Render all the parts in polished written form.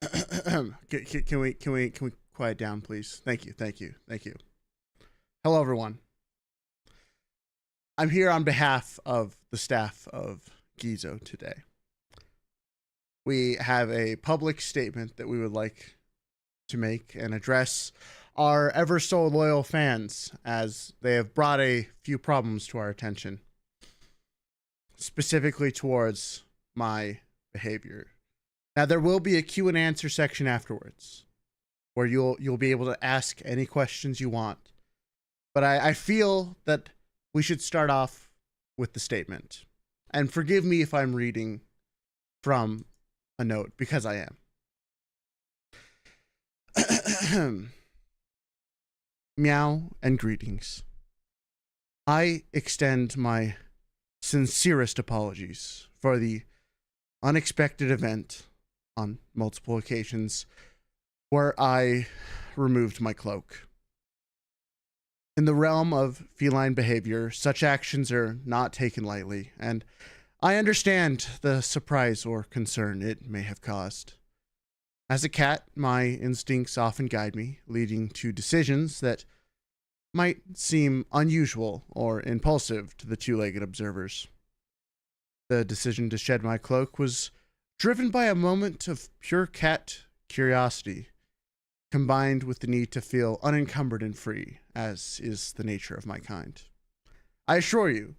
Can we quiet down, please? Thank you. Hello, everyone. I'm here on behalf of the staff of Gizo today. We have a public statement that we would like to make and address our ever so loyal fans, as they have brought a few problems to our attention, specifically towards my behavior. Now, there will be a Q and answer section afterwards, where you'll be able to ask any questions you want. But I feel that we should start off with the statement. And forgive me if I'm reading from a note, because I am. Meow and greetings. I extend my sincerest apologies for the unexpected event on multiple occasions where I removed my cloak. In the realm of feline behavior, such actions are not taken lightly, and I understand the surprise or concern it may have caused. As a cat, my instincts often guide me, leading to decisions that might seem unusual or impulsive to the two-legged observers. The decision to shed my cloak was driven by a moment of pure cat curiosity, combined with the need to feel unencumbered and free, as is the nature of my kind. I assure you,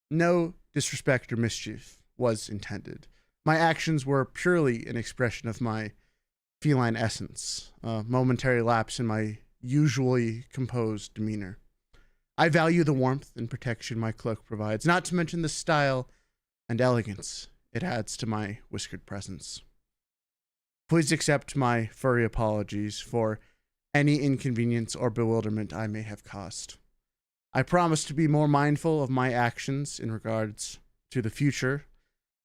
no disrespect or mischief was intended. My actions were purely an expression of my feline essence, a momentary lapse in my usually composed demeanor. I value the warmth and protection my cloak provides, not to mention the style and elegance it adds to my whiskered presence. Please accept my furry apologies for any inconvenience or bewilderment I may have caused. I promise to be more mindful of my actions in regards to the future,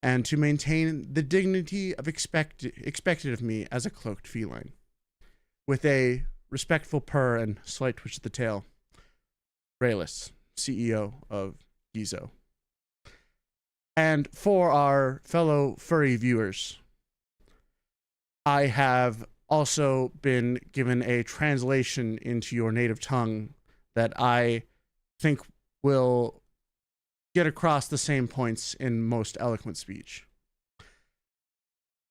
and to maintain the dignity of expected of me as a cloaked feline. With a respectful purr and slight twitch of the tail, Rayless, CEO of Gizo. And for our fellow furry viewers, I have also been given a translation into your native tongue that I think will get across the same points in most eloquent speech.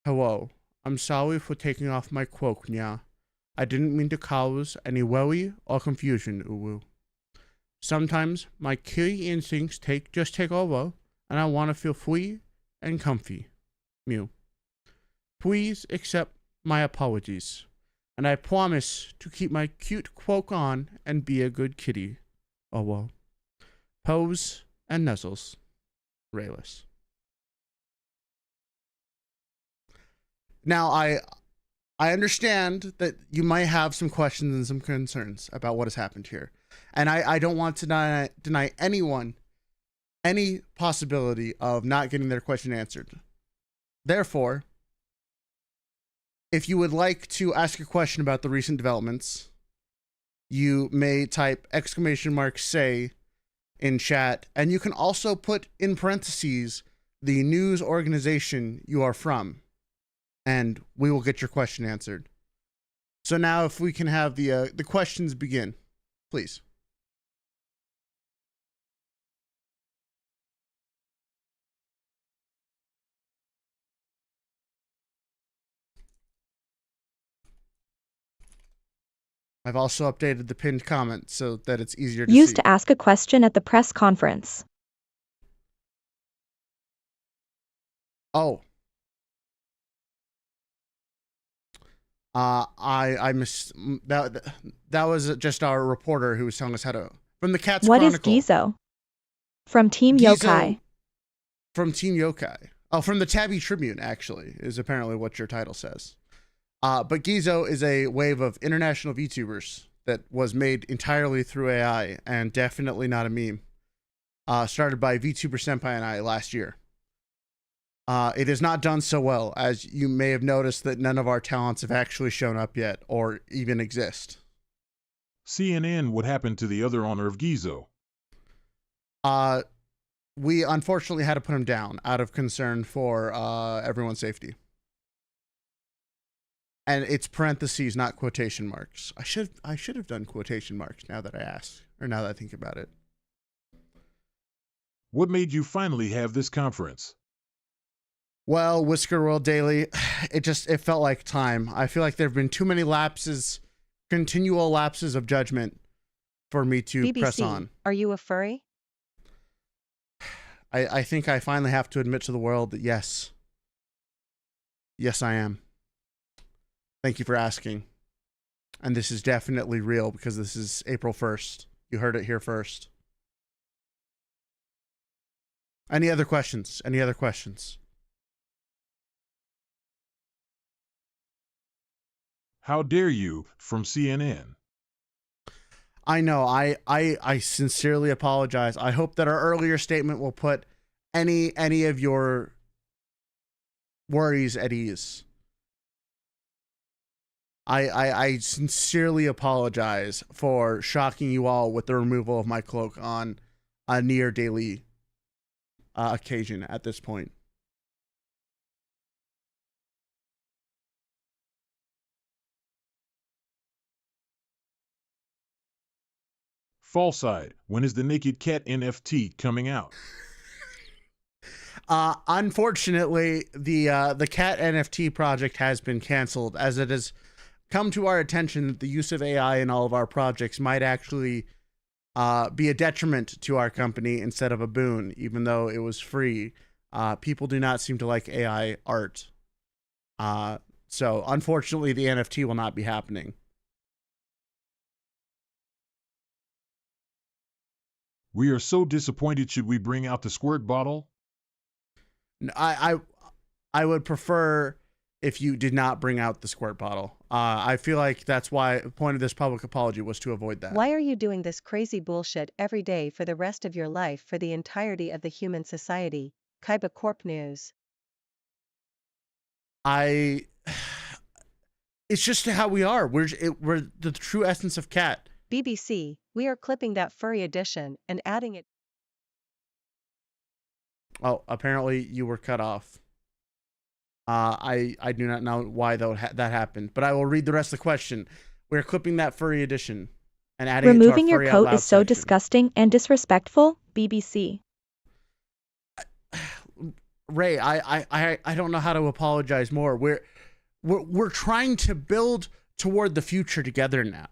Hello, I'm sorry for taking off my cloak, Nya. I didn't mean to cause any worry or confusion, Uwu. Sometimes my kitty instincts just take over, and I want to feel free and comfy. Mew. Please accept my apologies, and I promise to keep my cute cloak on and be a good kitty. Oh well. Pose and nuzzles. Rayless. Now, I understand that you might have some questions and some concerns about what has happened here. And I don't want to deny anyone any possibility of not getting their question answered. Therefore, if you would like to ask a question about the recent developments, you may type !say in chat, and you can also put in parentheses the news organization you are from, and we will get your question answered. So now if we can have the questions begin, please. I've also updated the pinned comment so that it's easier to Used see. to ask a question at the press conference. Oh. I missed that. That was just our reporter who was telling us how to from the Cat's What is Chronicle. Gizo? From Team Gizo, Yokai. From Team Yokai. Oh, from the Tabby Tribune, actually, is apparently what your title says. But Gizo is a wave of international VTubers that was made entirely through AI and definitely not a meme. Started by VTuber Senpai and I last year. It has not done so well, as you may have noticed that none of our talents have actually shown up yet or even exist. CNN, what happened to the other owner of Gizo? We unfortunately had to put him down out of concern for everyone's safety. And it's parentheses, not quotation marks. I should have done quotation marks now that I ask, or now that I think about it. What made you finally have this conference? Well, Whisker World Daily, it felt like time. I feel like there have been too many continual lapses of judgment for me to BBC, press on. are you a furry? I think I finally have to admit to the world that yes, I am. Thank you for asking. And this is definitely real because this is April 1st. You heard it here first. Any other questions? Any other questions? How dare you, from CNN? I know. I sincerely apologize. I hope that our earlier statement will put any of your worries at ease. I sincerely apologize for shocking you all with the removal of my cloak on a near daily occasion at this point. Fall side, when is the Naked Cat NFT coming out? Unfortunately, the cat NFT project has been canceled, as it has come to our attention that the use of AI in all of our projects might actually be a detriment to our company instead of a boon, even though it was free. People do not seem to like AI art. So unfortunately, the NFT will not be happening. We are so disappointed. Should we bring out the squirt bottle? I would prefer if you did not bring out the squirt bottle. I feel like that's why the point of this public apology was to avoid that. Why are you doing this crazy bullshit every day for the rest of your life for the entirety of the human society? Kaiba Corp News. It's just how we are. We're the true essence of cat. BBC, we are clipping that furry edition and adding it. Oh, apparently you were cut off. I do not know why that happened, but I will read the rest of the question. We're clipping that furry edition and adding Removing it to our your furry out coat loud is so section. disgusting and disrespectful, BBC. Ray, I don't know how to apologize more. We're trying to build toward the future together now.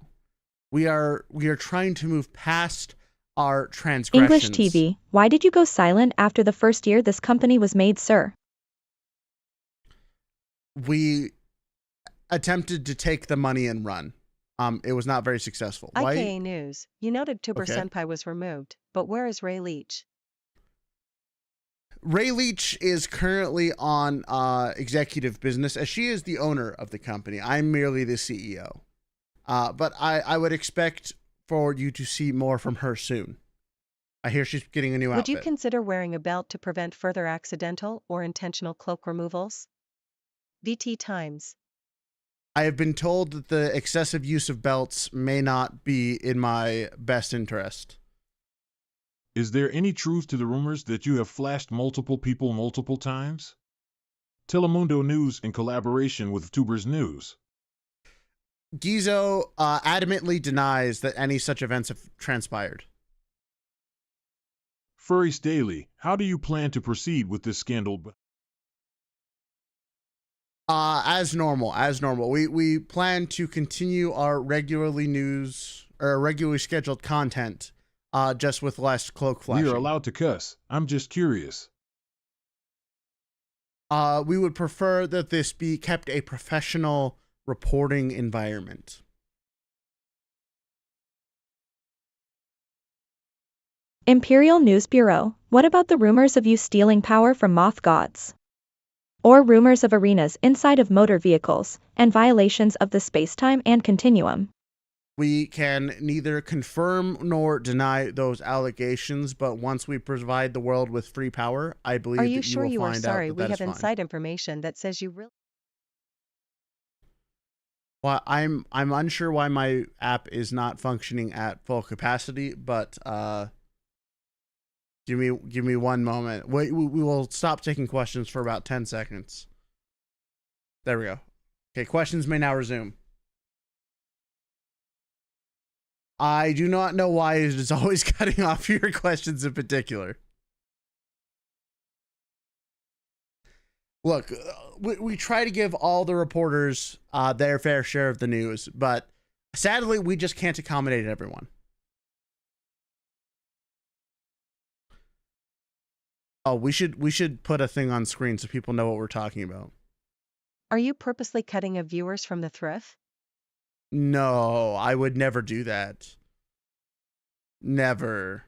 We are trying to move past our transgressions. English TV, why did you go silent after the first year this company was made, sir? We attempted to take the money and run. It was not very successful. IKA News, you noted Tuber Okay. Senpai was removed, but where is Ray Leach? Ray Leach is currently on executive business, as she is the owner of the company. I'm merely the CEO. But I would expect for you to see more from her soon. I hear she's getting a new outfit. Would you consider wearing a belt to prevent further accidental or intentional cloak removals? VT Times. I have been told that the excessive use of belts may not be in my best interest. Is there any truth to the rumors that you have flashed multiple people multiple times? Telemundo News in collaboration with Tubers News. Gizo adamantly denies that any such events have transpired. Furries Daily, how do you plan to proceed with this scandal? As normal. We plan to continue our regularly scheduled content, just with less cloak flashing. We are allowed to cuss. I'm just curious. We would prefer that this be kept a professional reporting environment. Imperial News Bureau, what about the rumors of you stealing power from moth gods? Or rumors of arenas inside of motor vehicles, and violations of the spacetime and continuum? We can neither confirm nor deny those allegations, but once we provide the world with free power, I believe Are you that sure you you will are find sorry? out that We that have is fine. inside information that says you really. Well, I'm unsure why my app is not functioning at full capacity, but give me one moment. We will stop taking questions for about 10 seconds. There we go. Okay, questions may now resume. I do not know why it is always cutting off your questions in particular. Look, we try to give all the reporters their fair share of the news, but sadly, we just can't accommodate everyone. Oh, we should put a thing on screen so people know what we're talking about. Are you purposely cutting of viewers from the thrift? No, I would never do that. Never.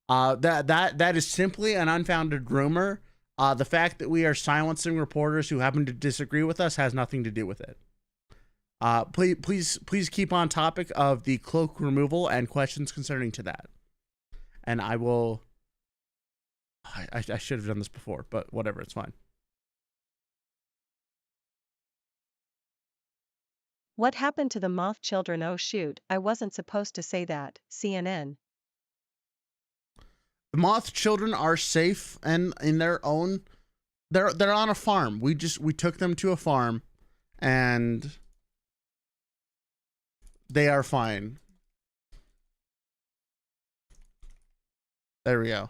That is simply an unfounded rumor. The fact that we are silencing reporters who happen to disagree with us has nothing to do with it. Please keep on topic of the cloak removal and questions concerning to that. And I will. I should have done this before, but whatever, it's fine. What happened to the moth children? Oh shoot, I wasn't supposed to say that. CNN. The moth children are safe and in their own. They're on a farm. We took them to a farm, and they are fine. There we go.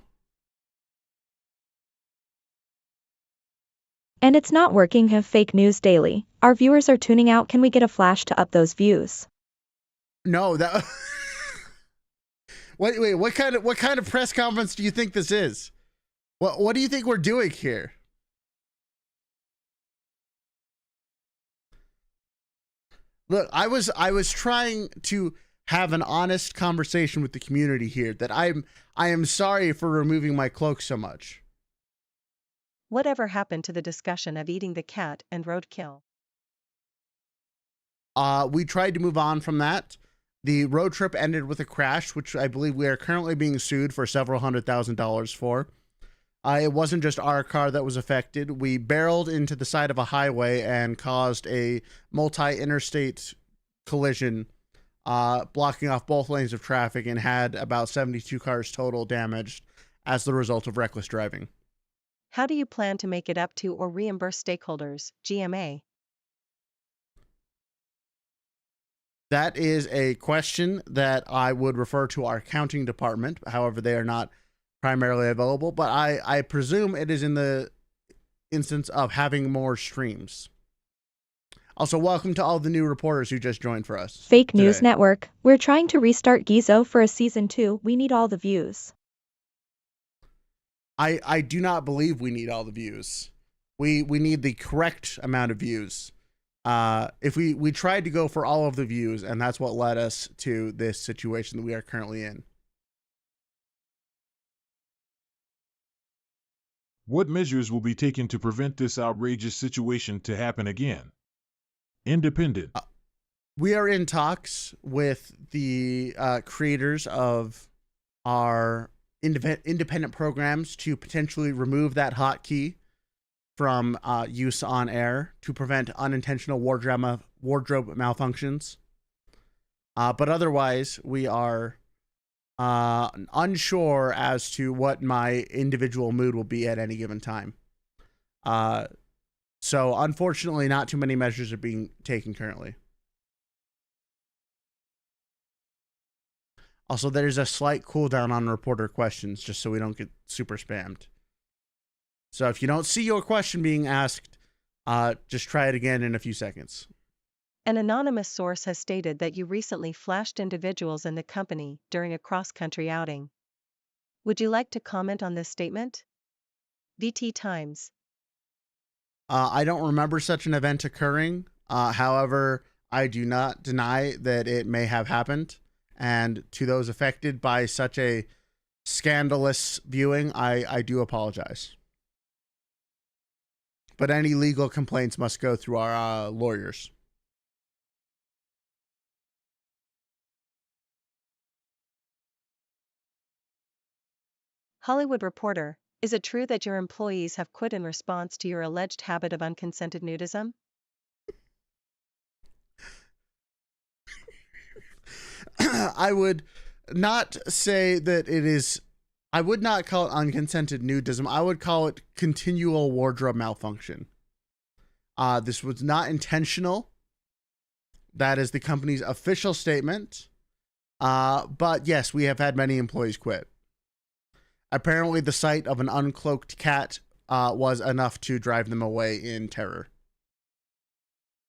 And it's not working. Have fake news daily. Our viewers are tuning out. Can we get a flash to up those views? No, that. Wait, what kind of press conference do you think this is? What do you think we're doing here? Look, I was trying to have an honest conversation with the community here that I am sorry for removing my cloak so much. Whatever happened to the discussion of eating the cat and roadkill? We tried to move on from that. The road trip ended with a crash, which I believe we are currently being sued for several $100,000 for. It wasn't just our car that was affected. We barreled into the side of a highway and caused a multi-interstate collision, blocking off both lanes of traffic, and had about 72 cars total damaged as the result of reckless driving. How do you plan to make it up to or reimburse stakeholders, GMA? That is a question that I would refer to our accounting department. However, they are not primarily available, but I presume it is in the instance of having more streams. Also, welcome to all the new reporters who just joined for us. Fake News today. Network. We're trying to restart Gizo for a season 2. We need all the views. I do not believe we need all the views. We need the correct amount of views. If we tried to go for all of the views, and that's what led us to this situation that we are currently in. What measures will be taken to prevent this outrageous situation to happen again? Independent. We are in talks with the creators of our independent programs to potentially remove that hotkey from use on air to prevent unintentional wardrobe malfunctions. But otherwise, we are unsure as to what my individual mood will be at any given time. So unfortunately, not too many measures are being taken currently. Also, there's a slight cooldown on reporter questions just so we don't get super spammed. So if you don't see your question being asked, just try it again in a few seconds. An anonymous source has stated that you recently flashed individuals in the company during a cross-country outing. Would you like to comment on this statement? VT Times. I don't remember such an event occurring. However, I do not deny that it may have happened. And to those affected by such a scandalous viewing, I do apologize. But any legal complaints must go through our lawyers. Hollywood Reporter, is it true that your employees have quit in response to your alleged habit of unconsented nudism? I would not say that it is. I would not call it unconsented nudism. I would call it continual wardrobe malfunction. This was not intentional. That is the company's official statement. But yes, we have had many employees quit. Apparently, the sight of an uncloaked cat was enough to drive them away in terror.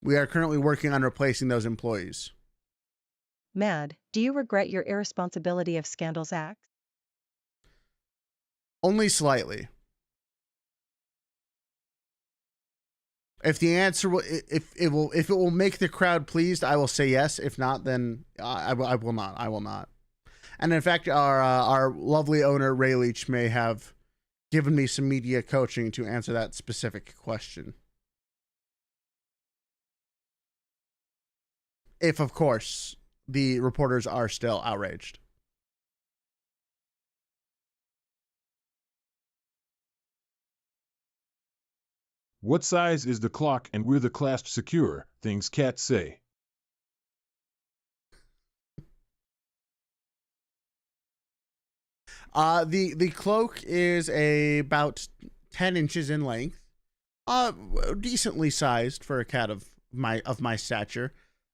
We are currently working on replacing those employees. Mad, do you regret your irresponsibility of scandals act? Only slightly. If the answer will, if it will make the crowd pleased, I will say yes. If not, then I will not. I will not. And in fact, our lovely owner Ray Leach may have given me some media coaching to answer that specific question. If, of course, the reporters are still outraged. What size is the clock and were the clasps secure? Things cats say. The cloak is about 10 inches in length. Decently sized for a cat of my stature.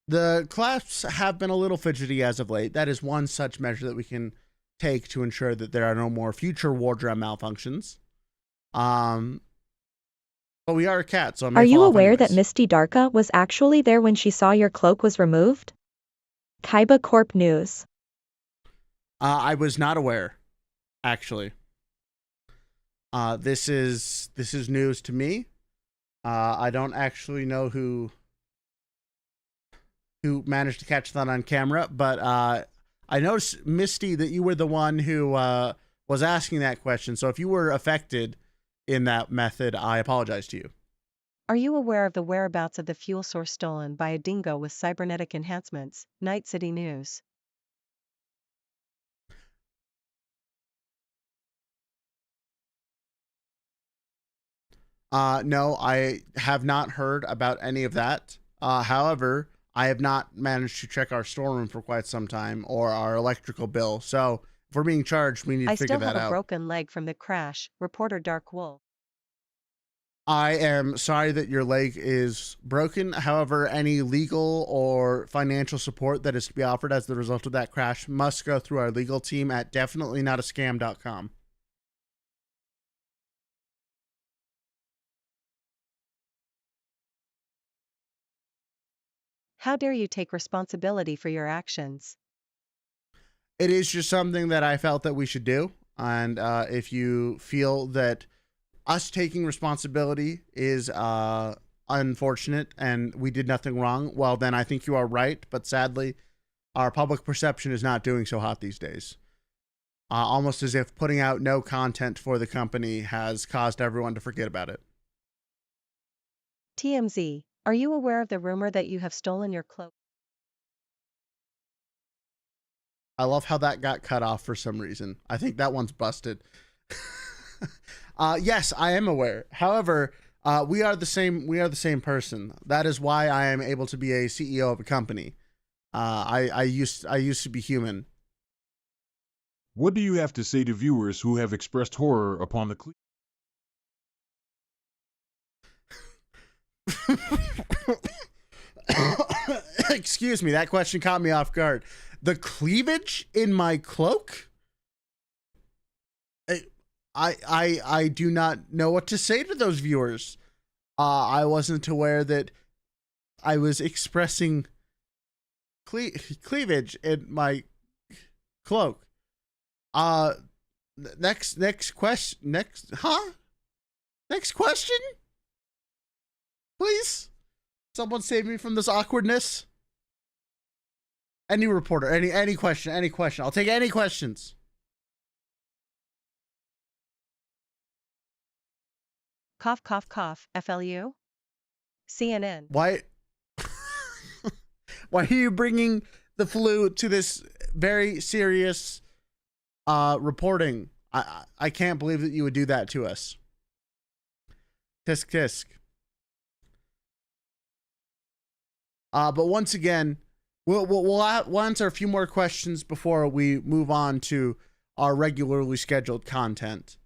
The clasps have been a little fidgety as of late. That is one such measure that we can take to ensure that there are no more future wardrobe malfunctions. But we are a cat, so it may Are you fall off aware that anyways. Misty Darka was actually there when she saw your cloak was removed? Kaiba Corp News. I was not aware, actually. This is news to me. I don't actually know who managed to catch that on camera, but I noticed, Misty, that you were the one who was asking that question. So if you were affected in that method, I apologize to you. Are you aware of the whereabouts of the fuel source stolen by a dingo with cybernetic enhancements? Night City News. No, I have not heard about any of that. However, I have not managed to check our storeroom for quite some time or our electrical bill. So if we're being charged, we need to I figure still have that a out. broken leg from the crash, reporter Dark Wolf. I am sorry that your leg is broken. However, any legal or financial support that is to be offered as the result of that crash must go through our legal team at definitelynotascam.com. How dare you take responsibility for your actions? It is just something that I felt that we should do. And if you feel that us taking responsibility is unfortunate and we did nothing wrong, well, then I think you are right. But sadly, our public perception is not doing so hot these days. Almost as if putting out no content for the company has caused everyone to forget about it. TMZ, are you aware of the rumor that you have stolen your cloak? I love how that got cut off for some reason. I think that one's busted. Yes, I am aware. However, we are the same. We are the same person. That is why I am able to be a CEO of a company. I used to be human. What do you have to say to viewers who have expressed horror upon the Excuse me, that question caught me off guard. The cleavage in my cloak? I do not know what to say to those viewers. I wasn't aware that I was expressing cleavage in my cloak. Next question. Next question? Please? Someone save me from this awkwardness. Any reporter, any question. I'll take any questions. Cough, cough, cough, FLU? CNN. Why are you bringing the flu to this very serious reporting? I can't believe that you would do that to us. Tisk tisk. But once again, we'll answer a few more questions before we move on to our regularly scheduled content.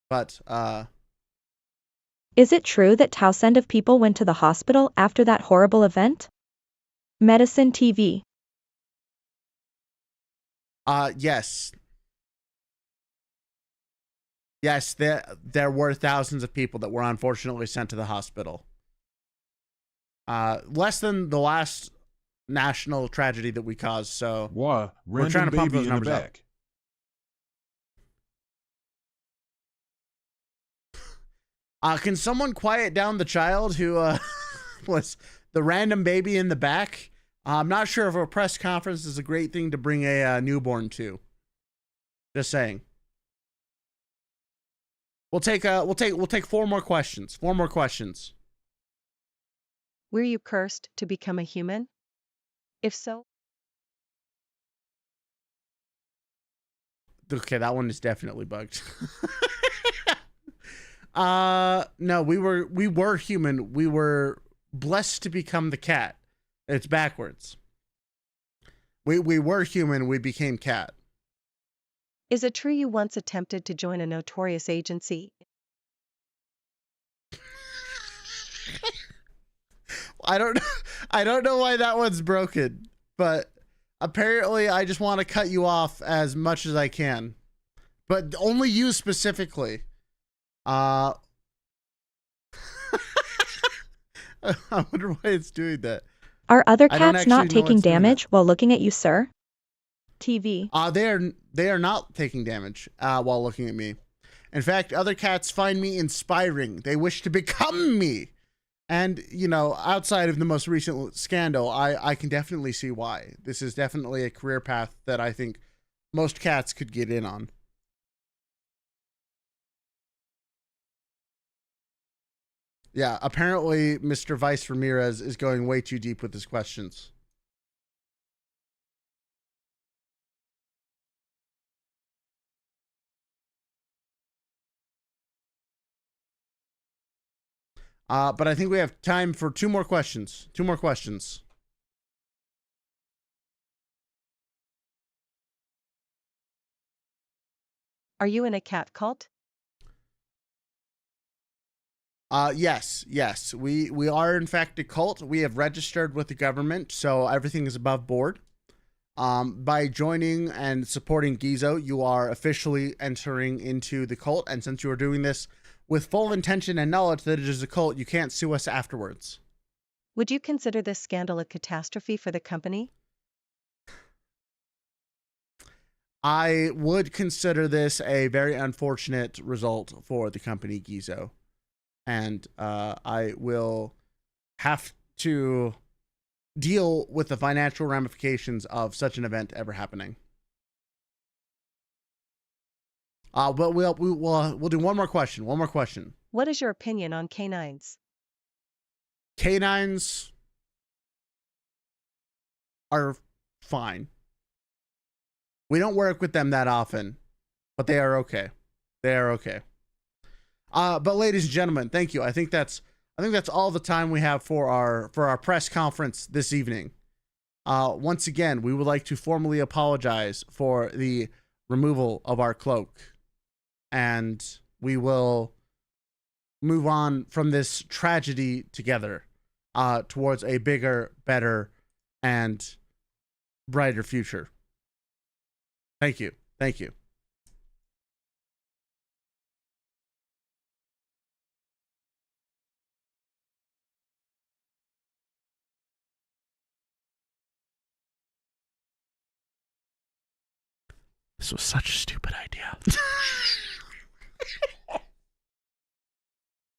But Is it true that thousands of people went to the hospital after that horrible event? Medicine TV. Yes. Yes, there were thousands of people that were unfortunately sent to the hospital. Less than the last national tragedy that we caused, so Why? we're trying to pump baby those in the numbers up. back. Can someone quiet down the child who was the random baby in the back? I'm not sure if a press conference is a great thing to bring a newborn to. Just saying. We'll take 4 more questions. 4 more questions. Were you cursed to become a human? If so, Okay, that one is definitely bugged. No, we were human. We were blessed to become the cat. It's backwards. We were human, we became cat. is it true you once attempted to join a notorious agency? I don't know why that one's broken, but apparently I just want to cut you off as much as I can. But only you specifically. I wonder why it's doing that. Are other I don't cats not actually know taking what's doing damage while looking at you, sir? TV. They are not taking damage while looking at me. In fact, other cats find me inspiring. They wish to become me. And, you know, outside of the most recent scandal, I can definitely see why. This is definitely a career path that I think most cats could get in on. Yeah, apparently Mr. Vice Ramirez is going way too deep with his questions. But I think we have time for 2 more questions. 2 more questions. Are you in a cat cult? Yes. We are in fact a cult. We have registered with the government, so everything is above board. By joining and supporting Gizo, you are officially entering into the cult, and since you are doing this with full intention and knowledge that it is a cult, you can't sue us afterwards. Would you consider this scandal a catastrophe for the company? I would consider this a very unfortunate result for the company Gizo. And I will have to deal with the financial ramifications of such an event ever happening. But we'll do one more question. One more question. What is your opinion on canines? Canines are fine. We don't work with them that often, but they are okay. They are okay. But ladies and gentlemen, thank you. I think that's all the time we have for our press conference this evening. Once again, we would like to formally apologize for the removal of our cloak, and we will move on from this tragedy together towards a bigger, better, and brighter future. Thank you. Thank you. This was such a stupid idea.